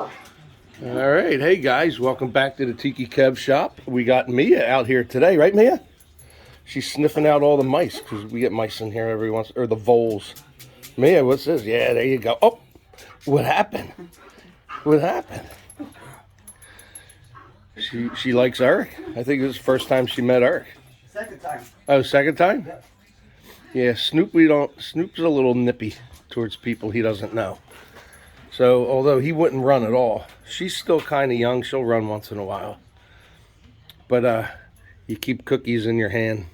All right, hey guys, welcome back to the Tiki Kev shop. We got Mia out here today, right Mia? She's sniffing out all the mice because we get mice in here every once, or the voles. Mia, what's this? Yeah, there you go. Oh, what happened? What happened? She likes Eric. I think it was the first time she met Eric. Second time. Oh, second time? Yep. Yeah, Snoop's a little nippy towards people he doesn't know. So, although he wouldn't run at all, she's still kind of young. She'll run once in a while. But you keep cookies in your hand.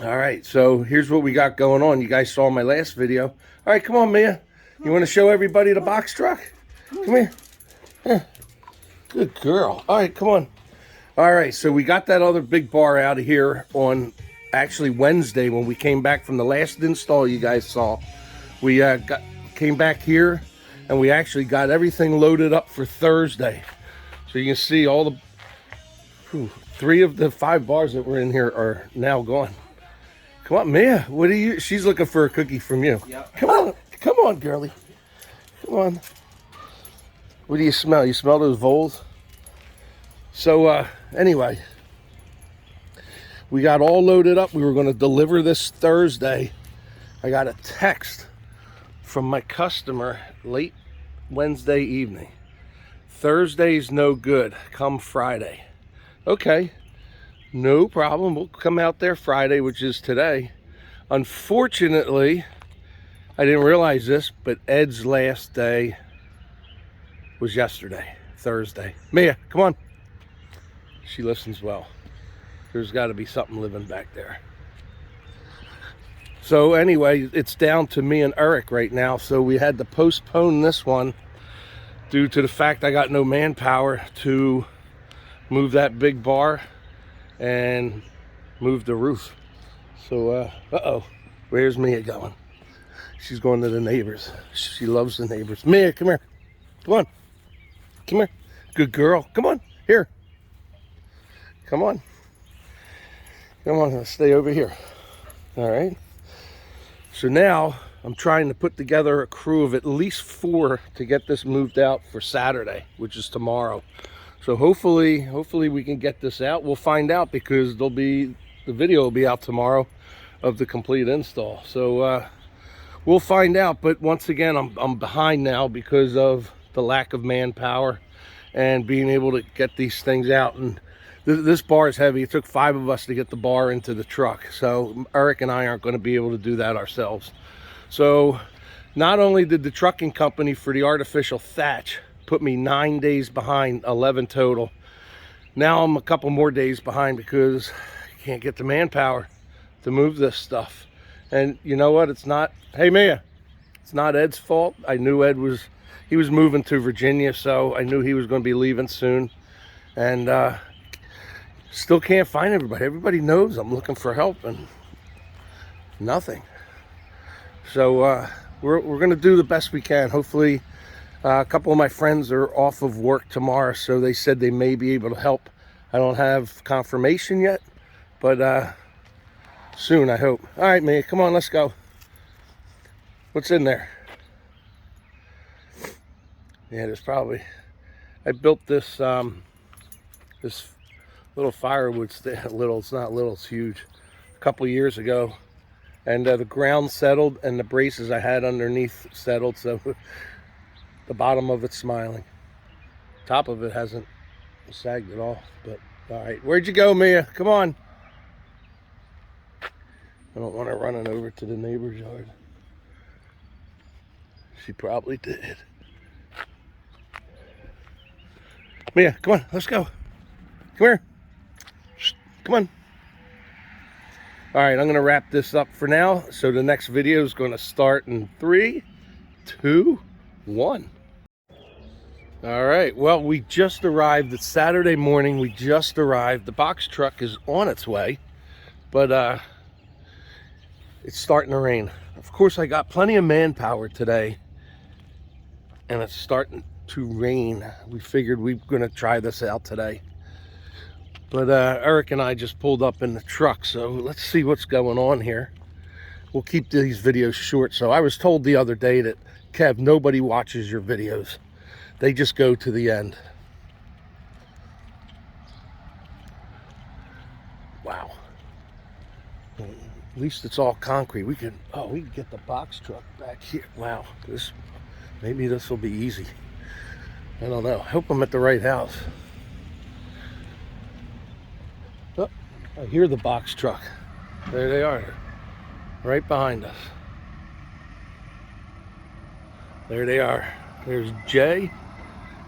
All right, so here's what we got going on. You guys saw my last video. All right, come on, Mia. You want to show everybody the box truck? Come here. Good girl. All right, come on. All right, so we got that other big bar out of here on actually Wednesday when we came back from the last install you guys saw. We came back here and we actually got everything loaded up for Thursday. So you can see all the 3 of the 5 bars that were in here are now gone. Come on, Mia. What are you? She's looking for a cookie from you. Yep. Come on, girlie. Come on. What do you smell? You smell those voles? So anyway, we got all loaded up. We were going to deliver this Thursday. I got a text from my customer late Wednesday evening. Thursday's no good. Come Friday. Okay, no problem. We'll come out there Friday, which is today. Unfortunately, I didn't realize this, but Ed's last day was yesterday, Thursday. Mia, come on. She listens well. There's got to be something living back there. So anyway, it's down to me and Eric right now. So we had to postpone this one due to the fact I got no manpower to move that big bar and move the roof. So, where's Mia going? She's going to the neighbors. She loves the neighbors. Mia, come here. Come on. Come here. Good girl. Come on. Here. Come on. Come on. Stay over here. All right. So now I'm trying to put together a crew of at least 4 to get this moved out for Saturday, which is tomorrow. So hopefully we can get this out. We'll find out because the video will be out tomorrow of the complete install. So we'll find out. But once again, I'm behind now because of the lack of manpower and being able to get these things out. And this bar is heavy. It took 5 of us to get the bar into the truck. So Eric and I aren't going to be able to do that ourselves. So not only did the trucking company for the artificial thatch put me 9 days behind, 11 total. Now I'm a couple more days behind because I can't get the manpower to move this stuff. And you know what? It's not, hey Mia, it's not Ed's fault. I knew he was moving to Virginia, so I knew he was going to be leaving soon. And still can't find everybody. Everybody knows I'm looking for help and nothing. So we're going to do the best we can. Hopefully a couple of my friends are off of work tomorrow, so they said they may be able to help. I don't have confirmation yet, but soon I hope. All right, Mia, come on, let's go. What's in there? Yeah, there's probably, I built this this little firewood stand. It's not little, it's huge, a couple years ago, and the ground settled and the braces I had underneath settled, so the bottom of it's smiling. Top of it hasn't sagged at all. But all right, where'd you go, Mia? Come on. I don't want her running over to the neighbor's yard. She probably did. Mia, come on, let's go. Come here. Come on. All right, I'm going to wrap this up for now. So the next video is going to start in 3, 2, 1. All right, well, we just arrived. It's Saturday morning. We just arrived. The box truck is on its way, but it's starting to rain. Of course, I got plenty of manpower today, and it's starting to rain. We figured we were going to try this out today. But Eric and I just pulled up in the truck, so let's see what's going on here. We'll keep these videos short. So I was told the other day that Kev, nobody watches your videos. They just go to the end. Wow. Well, at least it's all concrete. We can get the box truck back here. Wow. Maybe this will be easy. I don't know. Hope I'm at the right house. Oh, I hear the box truck. There they are. Right behind us. There they are. There's Jay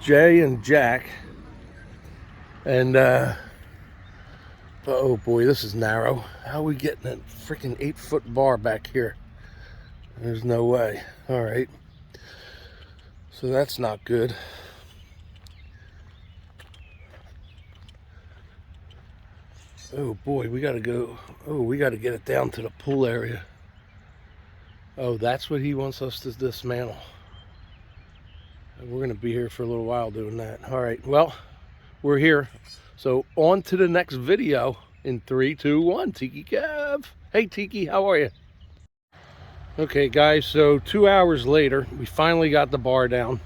and Jack. And oh boy, this is narrow. How are we getting that freaking 8-foot bar back here? There's no way. All right. So that's not good. Oh boy, we gotta go. Oh, we gotta get it down to the pool area. Oh, that's what he wants us to dismantle. We're gonna be here for a little while doing that. All right, well, we're here. So on to the next video in 3, 2, 1. Tiki Kev. Hey Tiki, how are you? Okay guys, so 2 hours later, we finally got the bar down.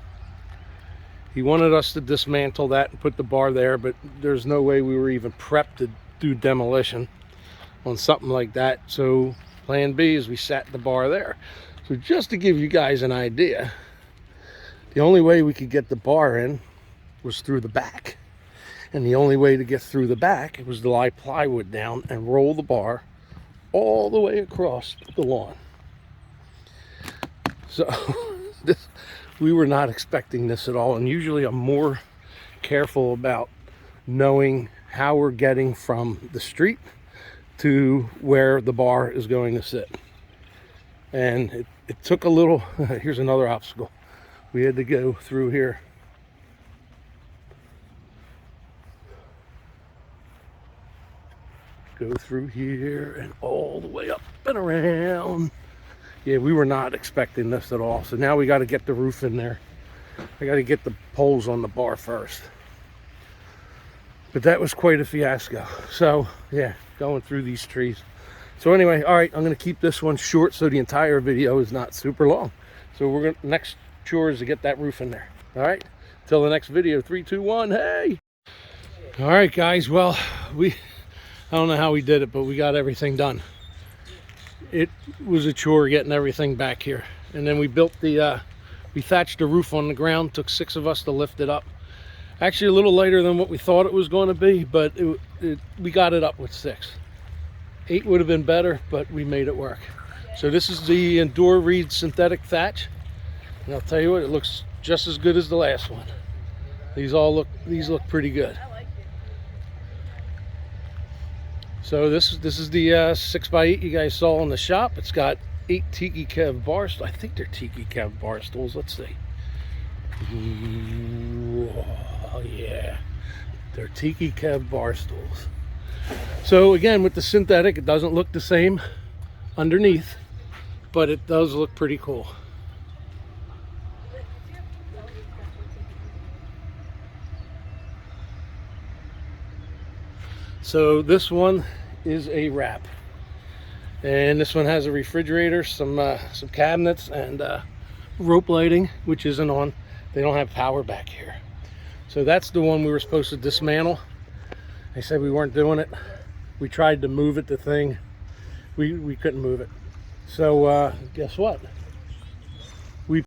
He wanted us to dismantle that and put the bar there, but there's no way we were even prepped to do demolition on something like that. So plan B is we sat the bar there. So just to give you guys an idea, the only way we could get the bar in was through the back. And the only way to get through the back was to lie plywood down and roll the bar all the way across the lawn. So we were not expecting this at all. And usually I'm more careful about knowing how we're getting from the street to where the bar is going to sit. And it took a little. Here's another obstacle. We had to go through here. Go through here and all the way up and around. Yeah, we were not expecting this at all. So now we got to get the roof in there. I got to get the poles on the bar first. But that was quite a fiasco. So yeah, going through these trees. So anyway, all right, I'm going to keep this one short so the entire video is not super long. So we're going to, next chore is to get that roof in there. All right, till the next video. 3, 2, 1. Hey. All right, guys. Well, I don't know how we did it, but we got everything done. It was a chore getting everything back here. And then we built we thatched the roof on the ground. Took 6 of us to lift it up. Actually a little lighter than what we thought it was going to be, but we got it up with 6. 8 would have been better, but we made it work. So this is the Endure Reed synthetic thatch. And I'll tell you what, it looks just as good as the last one. These look pretty good. So this is the 6x8 you guys saw in the shop. It's got 8 Tiki Kev bar stools. I think they're Tiki Kev bar stools. Let's see. Oh yeah, they're Tiki Kev bar stools. So again, with the synthetic, it doesn't look the same underneath, but it does look pretty cool. So this one is a wrap, and this one has a refrigerator, some cabinets, and rope lighting, which isn't on. They don't have power back here. So that's the one we were supposed to dismantle. They said we weren't doing it. We tried to move it, the thing. We couldn't move it. So guess what?